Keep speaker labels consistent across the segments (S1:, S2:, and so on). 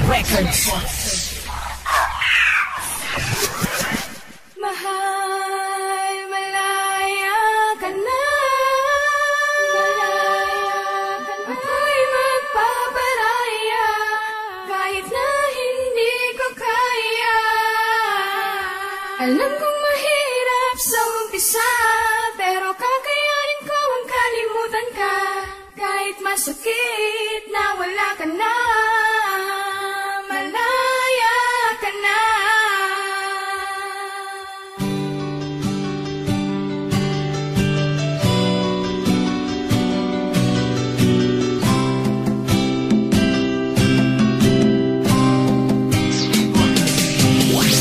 S1: Records.
S2: Mahal, malaya ka na. Ako'y magpaparaya kahit na hindi ko kaya. Alam kong mahirap sa umpisa, pero kakayanin ko ang kalimutan ka. Kahit masakit na wala ka na, malaya ka na.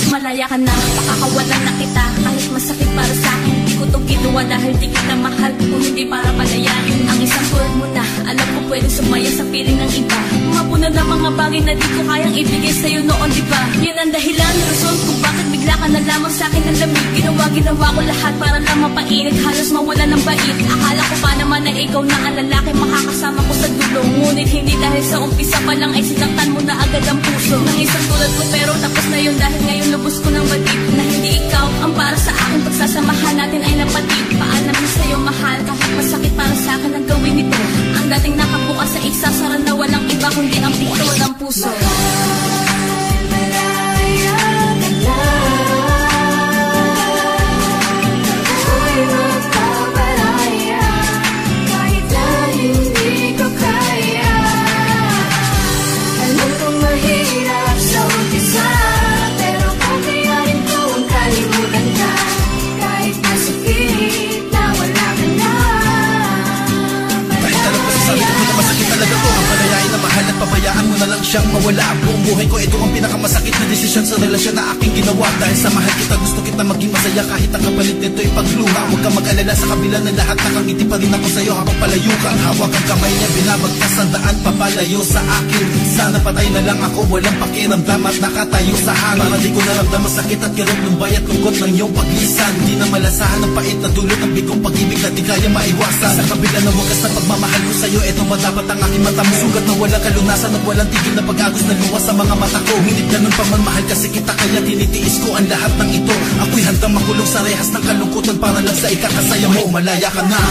S3: Malaya ka na, pakakawalan na kita. Kahit masakit para sa akin, di ko to ginawa dahil di kita mahal. Kung hindi para palayain ang isang tulad mo na alam ko pwedeng sumaya sa piling ng iba. Mabunod na mga bagay na di ko kayang ibigay sa'yo noon, diba? Yan ang dahilan, rason kung bakit bigla ka na lamang sa'kin ng lamig. Ginawa ko lahat para lang mapainit, halos mawala ng bait. Akala ko pa naman na ikaw na ang lalaki makakasama ko sa dulo. Ngunit hindi, dahil sa umpisa pa lang ay sinaktan mo na agad ang puso ng isang tulad ko. Pero tapos na yun dahil ngayon lubos ko ng batid na hindi ikaw ang para sa akin. Pagsasamahan natin ay napatid. Paalam na sa'yo mahal, kahit masakit para sa akin ang gawin nito. Ang dating nakabukas sa isa, sara na walang iba kundi ang pito ng puso.
S4: Pabayaan mo na lang siyang mawala ang buong buhay ko. Ito ang pinakamasakit na desisyon sa relasyon na aking ginawa. Dahil sa mahal kita, gusto kita maging masaya kahit ang kapalit nito'y pagluha. Huwag ka mag-alala, sa kabila ng lahat, nakangiti pa rin ako sa'yo habang palayo ka. Hawak ang kamay niya, binabagtas ang daan papalayo sa akin. Sana patay na lang ako, walang pakiramdam at nakatayo sa hangin. Para di ko naramdam masakit at kirot ng bayat lungkot ng iyong paglisan. Di na malasahan ang pait na dulot ng bigong pag-ibig na di kaya maiwasan. Sa kabila ng wagas na pagmamahal ko sa'yo, ito madapat ang aking mata mo. Sugat na walang kalunasan at walang tigil na pag-agos na luwas sa mga mata ko. Ngunit ganun pa man, mahal kasi kita, kaya tinitiis ko ang lahat ng ito. Ako'y handang makulong sa rehas ng kalungkutan para lang sa ikakasaya mo. Malaya ka na.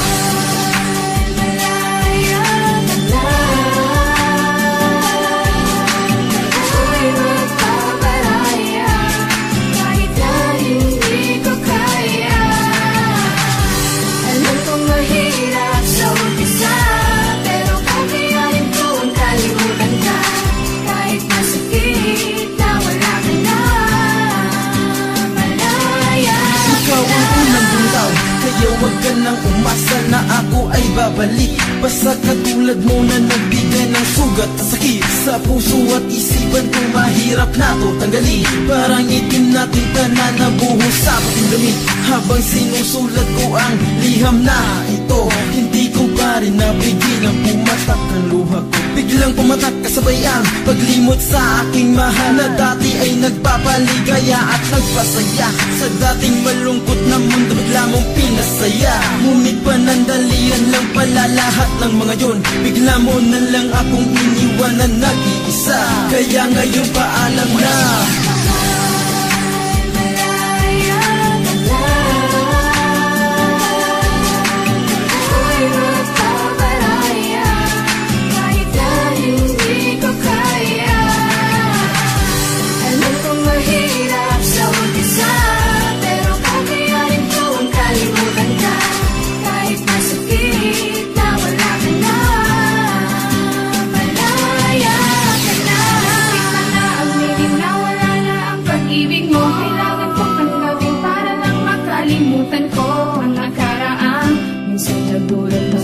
S5: Huwag ka nang umasa na ako ay babalik. Basta katulad mo na nagbigay ng sugat at sakit sa puso at isipan ko, mahirap na to tanggalin. Parang itim natin tanan na buhos sa puting damit. Habang sinusulat ko ang liham na ito, hindi ko pa rin napigil ang pumatak ang luha ko. Biglang pumatak kasabay ang paglimot sa aking mahal na dati ay nagpapaligaya at nagpasaya. Sa dating malungkot na mundo bigla mong pinasaya. Ngunit panandalian lang pala lahat ng mga yun. Bigla mo na lang akong iniwan na nag-iisa. Kaya ngayon paalam na.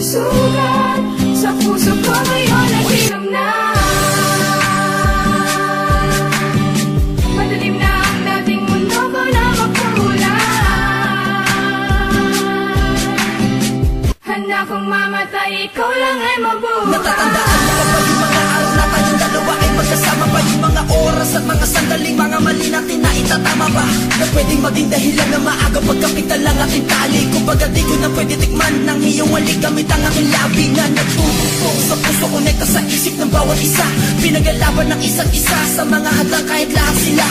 S2: Sugat sa puso ko ngayon ay hinom na. Madilim na ang dating mundo ko na magkakulay. Handa kong mamatay, ikaw lang ay mabuhay.
S1: Natatandaan mo pa ba yung mga araw na tayong dalawa ay magkasama pa? Yung mga oras at mga sandaling mga mali natin na itatama ba? Na pwedeng maging
S5: tanging dahilan na maaga pagkapital lang aking tali. Kumbaga di ko na pwede tikman ng iyong walik gamit ang aking labi na nagtutugtog sa puso, konekta sa isip ng bawat isa. Pinagalaban ng isa't isa sa mga hadlang kahit lahat sila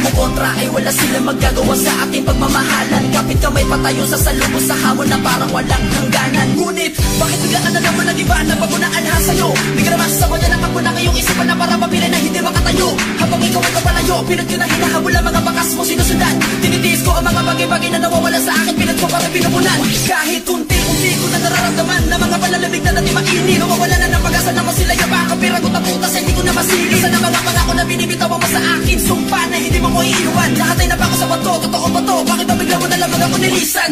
S5: kumukontra ay wala silang magagawa sa ating pagmamahalan. Kapit kamay patayo sa salubos sa hamon na parang walang hangganan. Ngunit bakit biglaan na naman nag-iba na bago na alhan sa'yo? Di ka naman sasawa na ako na ngayong isipan na para mapilay na hindi makatayo. Habang ikaw ay kapalayo, pinag ko na hinahabol ang mga bakas mo sinusundan. Tinitiis ko ang mga bagay-bagay na nawawala sa akin, pinag ko para pinupunan. Kahit unti-unti ko na nararamdaman na mga palalamig na dati mainit. Nawawala na ng pag-asa na mo sila yung baka piragot at putas ay hindi ko na masili. Sa mga pangako na binibitawan mo sa akin, sumpa na hindi mo ko iiwan. Lahat ay napako sa bato, totoo ba to? Bakit ba bigla mo na lamang ako nilisan?